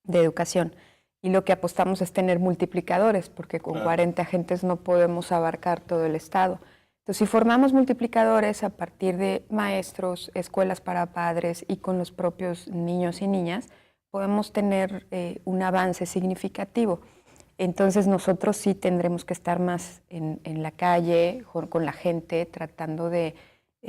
de educación y lo que apostamos es tener multiplicadores, porque con 40 agentes no podemos abarcar todo el estado. Entonces, si formamos multiplicadores a partir de maestros, escuelas para padres y con los propios niños y niñas, podemos tener un avance significativo. Entonces, nosotros sí tendremos que estar más en la calle, con la gente, tratando de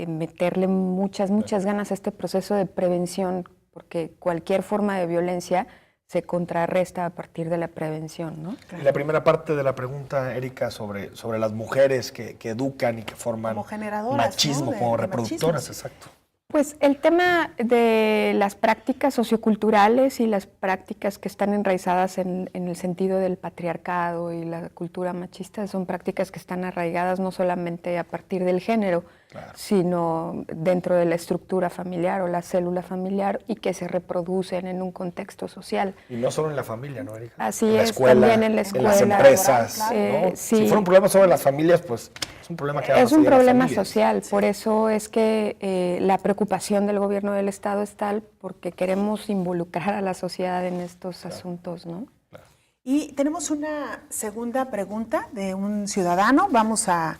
meterle muchas ganas a este proceso de prevención, porque cualquier forma de violencia se contrarresta a partir de la prevención, ¿no? Y la primera parte de la pregunta, Erika, sobre las mujeres que educan y que forman como generadoras, machismo, ¿no? como de reproductoras, machismo. exacto. Pues el tema de las prácticas socioculturales y las prácticas que están enraizadas en el sentido del patriarcado y la cultura machista son prácticas que están arraigadas no solamente a partir del género, claro, sino dentro de la estructura familiar o la célula familiar y que se reproducen en un contexto social. Y no solo en la familia, ¿no, Erika? Así en la es, escuela, también en la escuela. En las empresas, laboral, ¿no? Sí. Si fuera un problema sobre las familias, pues es un problema que va es un problema social. Sí. Por eso es que la preocupación del gobierno del Estado es tal, porque queremos involucrar a la sociedad en estos asuntos, ¿no? Claro. Y tenemos una segunda pregunta de un ciudadano. Vamos a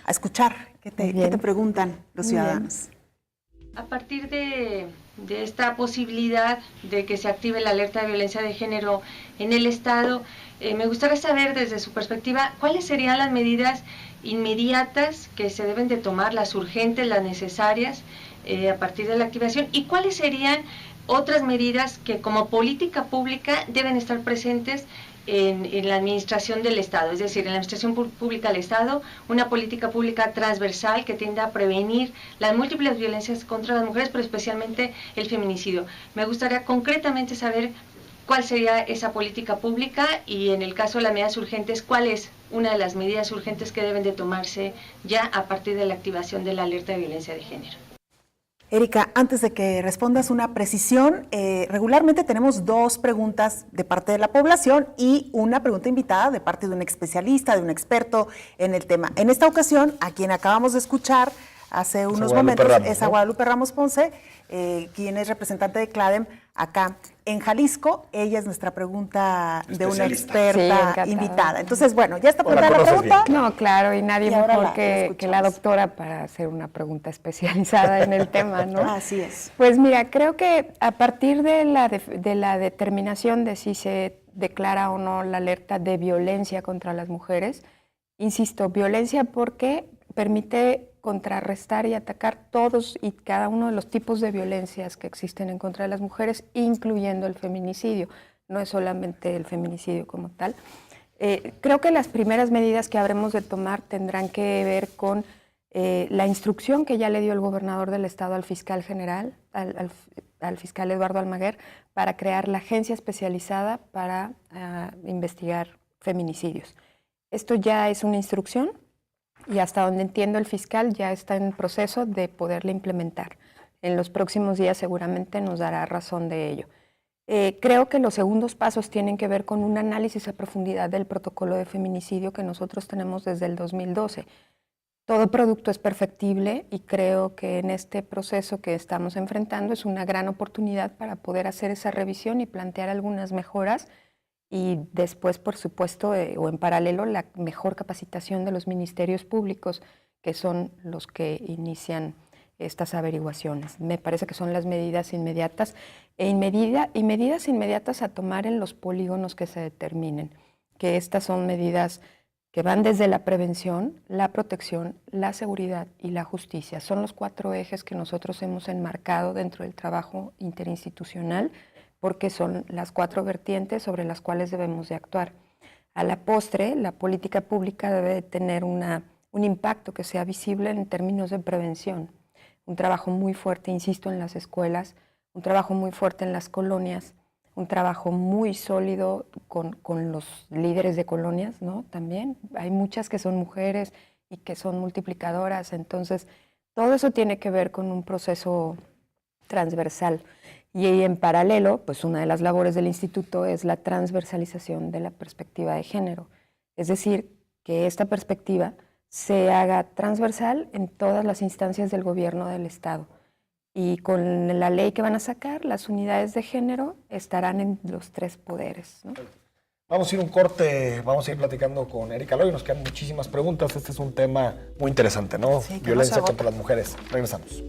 escuchar qué te preguntan los ciudadanos. A partir de esta posibilidad de que se active la alerta de violencia de género en el Estado, me gustaría saber desde su perspectiva cuáles serían las medidas inmediatas que se deben de tomar, las urgentes, las necesarias, a partir de la activación, y cuáles serían otras medidas que como política pública deben estar presentes en la administración del Estado, es decir, en la administración pública del Estado, una política pública transversal que tienda a prevenir las múltiples violencias contra las mujeres, pero especialmente el feminicidio. Me gustaría concretamente saber cuál sería esa política pública y en el caso de las medidas urgentes, cuál es una de las medidas urgentes que deben de tomarse ya a partir de la activación de la alerta de violencia de género. Erika, antes de que respondas una precisión, regularmente tenemos 2 preguntas de parte de la población y una pregunta invitada de parte de un especialista, de un experto en el tema. En esta ocasión, a quien acabamos de escuchar hace unos momentos es a Guadalupe Ramos Ponce, quien es representante de CLADEM acá en Jalisco. Ella es nuestra pregunta de una experta invitada. Entonces, bueno, ya está preparada la pregunta. Bien. No, claro, y nadie mejor que la doctora para hacer una pregunta especializada en el tema, ¿no? Así es. Pues mira, creo que a partir de la determinación de si se declara o no la alerta de violencia contra las mujeres, insisto, violencia porque permite contrarrestar y atacar todos y cada uno de los tipos de violencias que existen en contra de las mujeres, incluyendo el feminicidio. No es solamente el feminicidio como tal. Creo que las primeras medidas que habremos de tomar tendrán que ver con la instrucción que ya le dio el gobernador del Estado al fiscal general, al fiscal Eduardo Almaguer, para crear la agencia especializada para investigar feminicidios. Esto ya es una instrucción, y hasta donde entiendo el fiscal ya está en proceso de poderla implementar. En los próximos días seguramente nos dará razón de ello. Creo que los segundos pasos tienen que ver con un análisis a profundidad del protocolo de feminicidio que nosotros tenemos desde el 2012. Todo producto es perfectible y creo que en este proceso que estamos enfrentando es una gran oportunidad para poder hacer esa revisión y plantear algunas mejoras. Y después, por supuesto, o en paralelo, la mejor capacitación de los ministerios públicos, que son los que inician estas averiguaciones. Me parece que son las medidas inmediatas y medidas inmediatas a tomar en los polígonos que se determinen, que estas son medidas que van desde la prevención, la protección, la seguridad y la justicia. Son los 4 ejes que nosotros hemos enmarcado dentro del trabajo interinstitucional, porque son las 4 vertientes sobre las cuales debemos de actuar. A la postre, la política pública debe de tener un impacto que sea visible en términos de prevención. Un trabajo muy fuerte, insisto, en las escuelas, un trabajo muy fuerte en las colonias, un trabajo muy sólido con los líderes de colonias, ¿no? También hay muchas que son mujeres y que son multiplicadoras, entonces todo eso tiene que ver con un proceso transversal. Y en paralelo, pues una de las labores del instituto es la transversalización de la perspectiva de género. Es decir, que esta perspectiva se haga transversal en todas las instancias del gobierno del Estado. Y con la ley que van a sacar, las unidades de género estarán en los 3 poderes, ¿no? Vamos a ir un corte, vamos a ir platicando con Erika Loy, nos quedan muchísimas preguntas. Este es un tema muy interesante, ¿no? Sí, violencia contra las mujeres. Regresamos.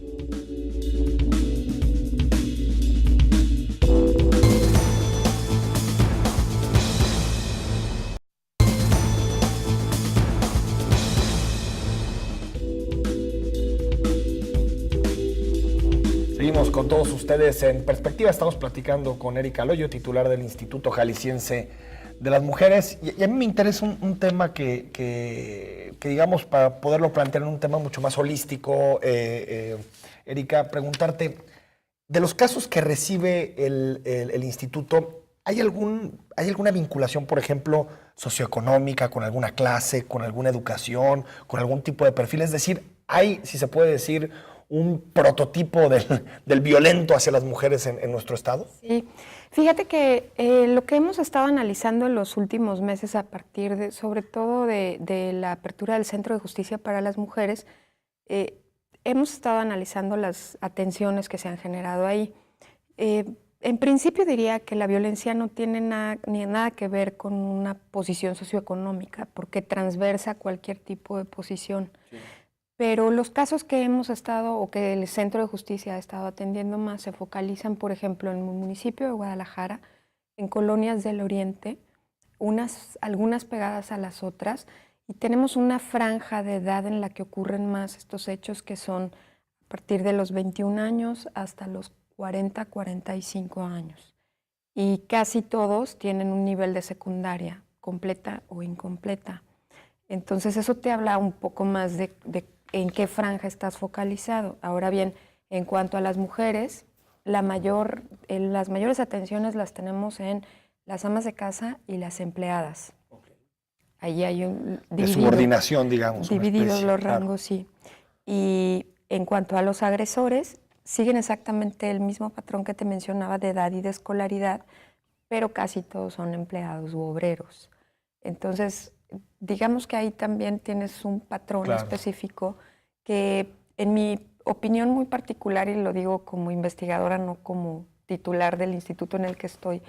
Seguimos con todos ustedes en Perspectiva. Estamos platicando con Erika Loyo, titular del Instituto Jalisciense de las Mujeres. Y a mí me interesa un tema que, digamos, para poderlo plantear en un tema mucho más holístico, Erika, preguntarte, de los casos que recibe el instituto, ¿hay alguna vinculación, por ejemplo, socioeconómica, con alguna clase, con alguna educación, con algún tipo de perfil? Es decir, ¿hay, si se puede decir, un prototipo del violento hacia las mujeres en nuestro estado? Sí, fíjate que lo que hemos estado analizando en los últimos meses a partir de, sobre todo de la apertura del Centro de Justicia para las Mujeres, hemos estado analizando las atenciones que se han generado ahí. En principio diría que la violencia no tiene nada que ver con una posición socioeconómica, porque transversa cualquier tipo de posición. Sí. Pero los casos que hemos estado, o que el Centro de Justicia ha estado atendiendo más, se focalizan, por ejemplo, en el municipio de Guadalajara, en colonias del Oriente, algunas pegadas a las otras, y tenemos una franja de edad en la que ocurren más estos hechos, que son a partir de los 21 años hasta los 40, 45 años. Y casi todos tienen un nivel de secundaria, completa o incompleta. Entonces eso te habla un poco más de en qué franja estás focalizado. Ahora bien, en cuanto a las mujeres, las mayores atenciones las tenemos en las amas de casa y las empleadas. Okay. Ahí hay de subordinación, digamos. Divididos los rangos, claro. Sí. Y en cuanto a los agresores, siguen exactamente el mismo patrón que te mencionaba de edad y de escolaridad, pero casi todos son empleados u obreros. Entonces, digamos que ahí también tienes un patrón, claro, específico que, en mi opinión muy particular, y lo digo como investigadora, no como titular del instituto en el que estoy,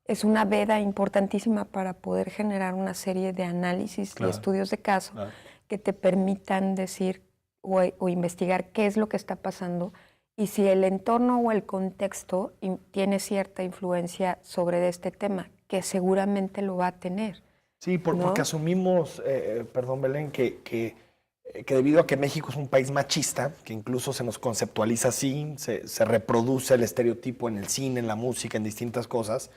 es una veda importantísima para poder generar una serie de análisis, claro, y estudios de caso, claro, que te permitan decir o investigar qué es lo que está pasando y si el entorno o el contexto tiene cierta influencia sobre este tema, que seguramente lo va a tener. Sí, ¿no? Porque asumimos, perdón Belén, que debido a que México es un país machista, que incluso se nos conceptualiza así, se reproduce el estereotipo en el cine, en la música, en distintas cosas,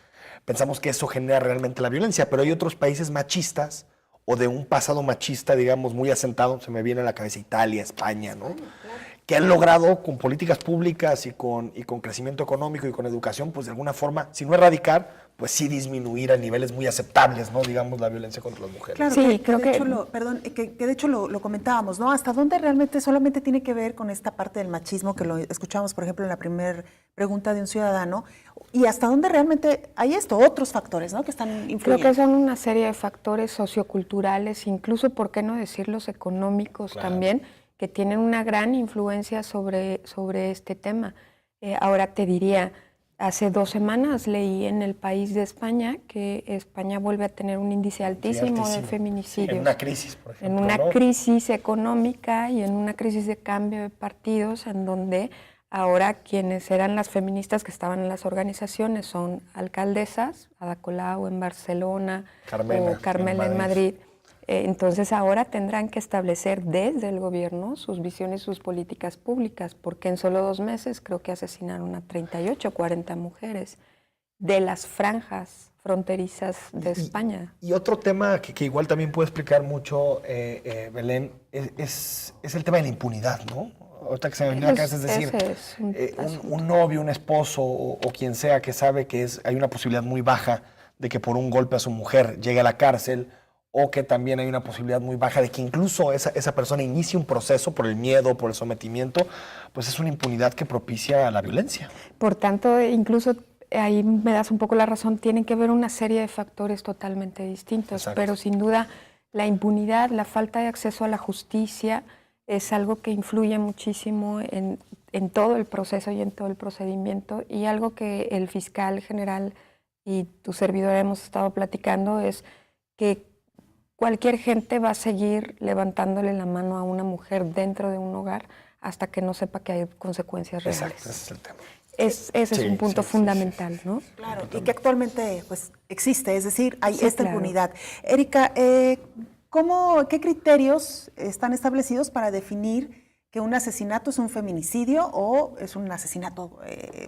pensamos que eso genera realmente la violencia, pero hay otros países machistas o de un pasado machista, digamos, muy asentado, se me viene a la cabeza Italia, España, ¿no? Claro. Que han logrado con políticas públicas y con crecimiento económico y con educación, pues de alguna forma, si no erradicar, pues sí disminuir a niveles muy aceptables, ¿no? Digamos, la violencia contra las mujeres. Claro, sí, creo que de hecho lo comentábamos, ¿no? ¿Hasta dónde realmente solamente tiene que ver con esta parte del machismo que lo escuchamos, por ejemplo, en la primera pregunta de un ciudadano? ¿Y hasta dónde realmente hay otros factores, ¿no? Que están influyendo? Creo que son una serie de factores socioculturales, incluso, ¿por qué no decirlos económicos, claro, también, que tienen una gran influencia sobre este tema. Ahora te diría, hace 2 semanas leí en El País de España que España vuelve a tener un índice altísimo, de feminicidios. En una crisis, por ejemplo. En una, ¿no?, crisis económica y en una crisis de cambio de partidos, en donde ahora quienes eran las feministas que estaban en las organizaciones son alcaldesas, Ada Colau en Barcelona, Carmela en Madrid. Entonces ahora tendrán que establecer desde el gobierno sus visiones y sus políticas públicas, porque en solo 2 meses creo que asesinaron a 38 o 40 mujeres de las franjas fronterizas de España. Y otro tema que igual también puede explicar mucho, Belén, es el tema de la impunidad, ¿no? Ahorita que se me venía acá, es decir, un novio, un esposo o quien sea que sabe que hay una posibilidad muy baja de que por un golpe a su mujer llegue a la cárcel, o que también hay una posibilidad muy baja de que incluso esa persona inicie un proceso por el miedo, por el sometimiento, pues es una impunidad que propicia la violencia. Por tanto, incluso ahí me das un poco la razón, tienen que ver una serie de factores totalmente distintos. Exacto. Pero sin duda la impunidad, la falta de acceso a la justicia es algo que influye muchísimo en todo el proceso y en todo el procedimiento, y algo que el fiscal general y tu servidora hemos estado platicando es que cualquier gente va a seguir levantándole la mano a una mujer dentro de un hogar hasta que no sepa que hay consecuencias reales. Exacto, ese es el tema. Ese es un punto fundamental, ¿no? Claro, y que actualmente pues existe, es decir, hay esta impunidad. Erika, ¿qué criterios están establecidos para definir que un asesinato es un feminicidio o es un asesinato,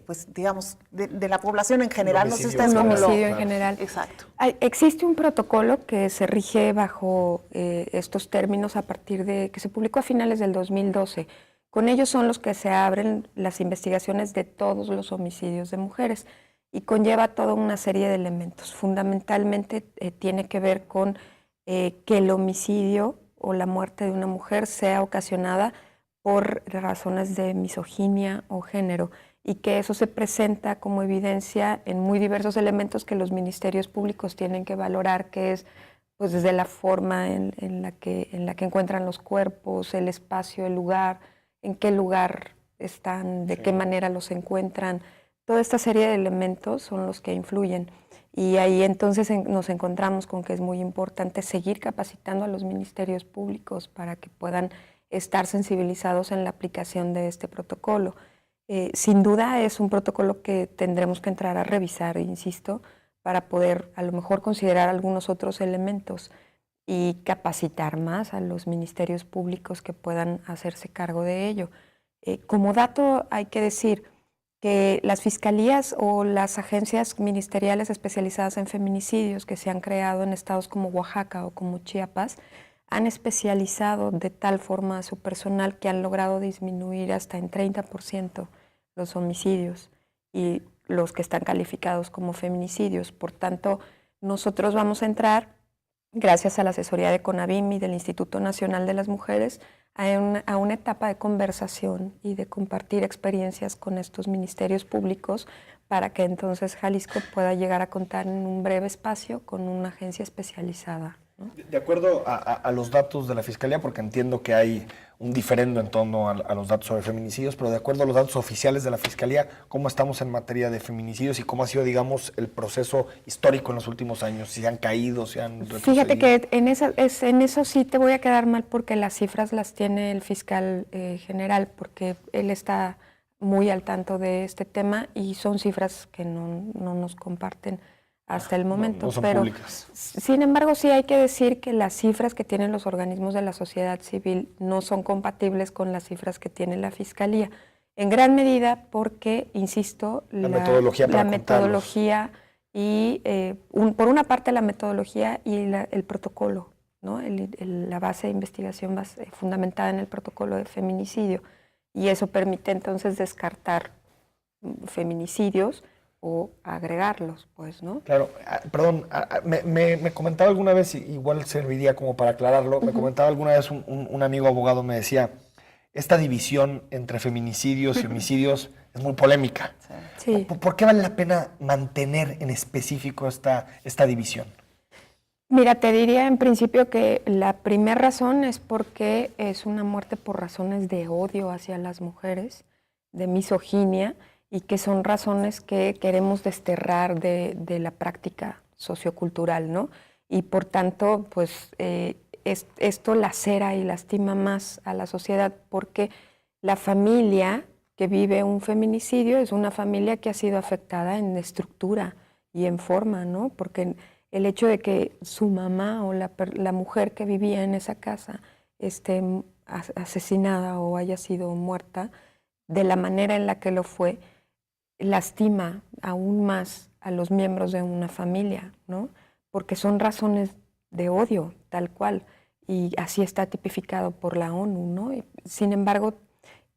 pues digamos, de la población en general. No sé si ustedes un cómo lo- homicidio en general. Exacto. Existe un protocolo que se rige bajo estos términos a partir de que se publicó a finales del 2012. Con ellos son los que se abren las investigaciones de todos los homicidios de mujeres y conlleva toda una serie de elementos. Fundamentalmente tiene que ver con que el homicidio o la muerte de una mujer sea ocasionada por razones de misoginia o género y que eso se presenta como evidencia en muy diversos elementos que los ministerios públicos tienen que valorar, que es pues desde la forma en la que encuentran los cuerpos, el espacio, el lugar, en qué lugar están, de qué manera los encuentran. Toda esta serie de elementos son los que influyen. Y ahí entonces nos encontramos con que es muy importante seguir capacitando a los ministerios públicos para que puedan estar sensibilizados en la aplicación de este protocolo. Sin duda es un protocolo que tendremos que entrar a revisar, insisto, para poder a lo mejor considerar algunos otros elementos y capacitar más a los ministerios públicos que puedan hacerse cargo de ello. Como dato hay que decir que las fiscalías o las agencias ministeriales especializadas en feminicidios que se han creado en estados como Oaxaca o como Chiapas han especializado de tal forma a su personal que han logrado disminuir hasta en 30% los homicidios y los que están calificados como feminicidios. Por tanto, nosotros vamos a entrar, gracias a la asesoría de CONAVIM y del Instituto Nacional de las Mujeres, a una etapa de conversación y de compartir experiencias con estos ministerios públicos para que entonces Jalisco pueda llegar a contar en un breve espacio con una agencia especializada, ¿no? De acuerdo a los datos de la Fiscalía, porque entiendo que hay un diferendo en torno a los datos sobre feminicidios, pero de acuerdo a los datos oficiales de la Fiscalía, ¿cómo estamos en materia de feminicidios y cómo ha sido, digamos, el proceso histórico en los últimos años? ¿Si han caído, si han retrocedido? Fíjate que en eso sí te voy a quedar mal porque las cifras las tiene el fiscal general, porque él está muy al tanto de este tema y son cifras que no nos comparten hasta el momento. No son pero públicas. Sin embargo, sí hay que decir que las cifras que tienen los organismos de la sociedad civil no son compatibles con las cifras que tiene la Fiscalía. En gran medida porque, insisto, la metodología para metodología y, por una parte, la metodología y el protocolo, ¿no? La base de investigación fundamentada en el protocolo de feminicidio. Y eso permite entonces descartar feminicidios o agregarlos, pues, ¿no? Claro, perdón, me comentaba alguna vez, igual serviría como para aclararlo, me comentaba alguna vez un amigo abogado, me decía, esta división entre feminicidios y homicidios es muy polémica. Sí. ¿Por qué vale la pena mantener en específico esta división? Mira, te diría en principio que la primera razón es porque es una muerte por razones de odio hacia las mujeres, de misoginia, y que son razones que queremos desterrar de la práctica sociocultural, ¿no? Y por tanto, pues esto lacera y lastima más a la sociedad porque la familia que vive un feminicidio es una familia que ha sido afectada en estructura y en forma, ¿no? Porque el hecho de que su mamá o la mujer que vivía en esa casa esté asesinada o haya sido muerta de la manera en la que lo fue, lastima aún más a los miembros de una familia, ¿no? Porque son razones de odio, tal cual, y así está tipificado por la ONU, ¿no? Sin embargo,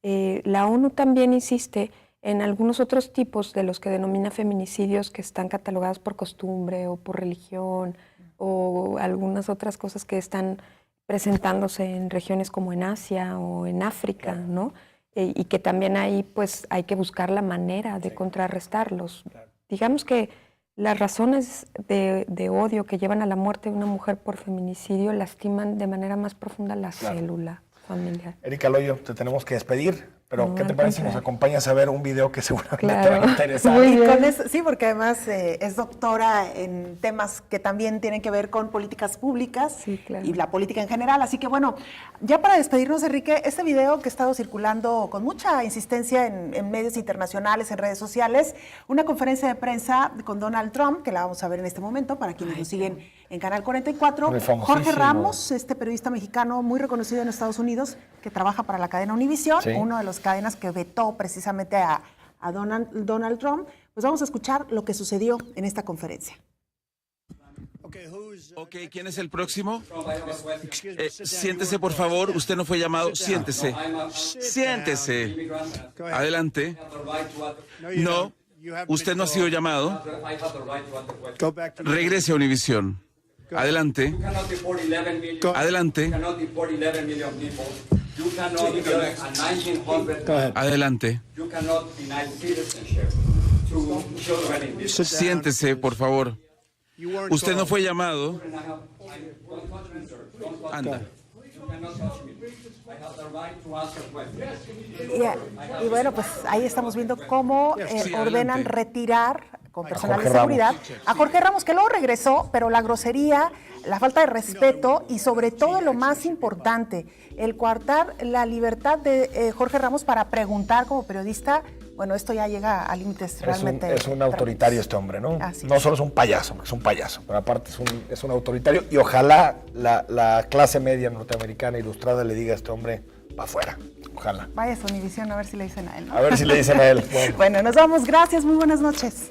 la ONU también insiste en algunos otros tipos de los que denomina feminicidios que están catalogados por costumbre o por religión o algunas otras cosas que están presentándose en regiones como en Asia o en África, ¿no? Y que también ahí pues hay que buscar la manera de contrarrestarlos. Digamos que las razones de odio que llevan a la muerte de una mujer por feminicidio lastiman de manera más profunda la célula familiar. Erika Loyo, te tenemos que despedir. Pero, ¿qué te parece si nos acompañas a ver un video que seguramente te Claro. va a interesar? Muy Y bien. con eso, sí, porque además es doctora en temas que también tienen que ver con políticas públicas Sí, claro. y la política en general. Así que bueno, ya para despedirnos, Enrique, este video que ha estado circulando con mucha insistencia en medios internacionales, en redes sociales, una conferencia de prensa con Donald Trump, que la vamos a ver en este momento para quienes nos siguen en Canal 44. Muy Jorge famosísimo. Ramos, este periodista mexicano muy reconocido en Estados Unidos, que trabaja para la cadena Univision, Sí. uno de los cadenas que vetó precisamente a Donald Trump. Pues vamos a escuchar lo que sucedió en esta conferencia. Ok, ¿quién es el próximo? Siéntese, por favor. Usted no fue llamado. Siéntese. Siéntese. Adelante. No, usted no ha sido llamado. Regrese a Univision. Adelante. Adelante. Adelante. Siéntese, por favor. Usted no fue llamado. Anda. Y bueno, pues ahí estamos viendo cómo Sí, ordenan adelante. retirar con personal Jorge de seguridad Ramos. a Jorge Ramos, que luego regresó, pero la grosería, la falta de respeto y sobre todo lo más importante, el coartar la libertad de Jorge Ramos para preguntar como periodista. Bueno, esto ya llega a límites realmente. Es un autoritario este hombre, ¿no? Así No es. solo es un payaso, es un payaso, pero aparte es un autoritario y ojalá la clase media norteamericana ilustrada le diga a este hombre, va afuera, ojalá. Vaya a su Univisión a ver si le dicen a él, ¿no? A ver si le dicen a él. Bueno. Bueno, nos vamos. Gracias. Muy buenas noches.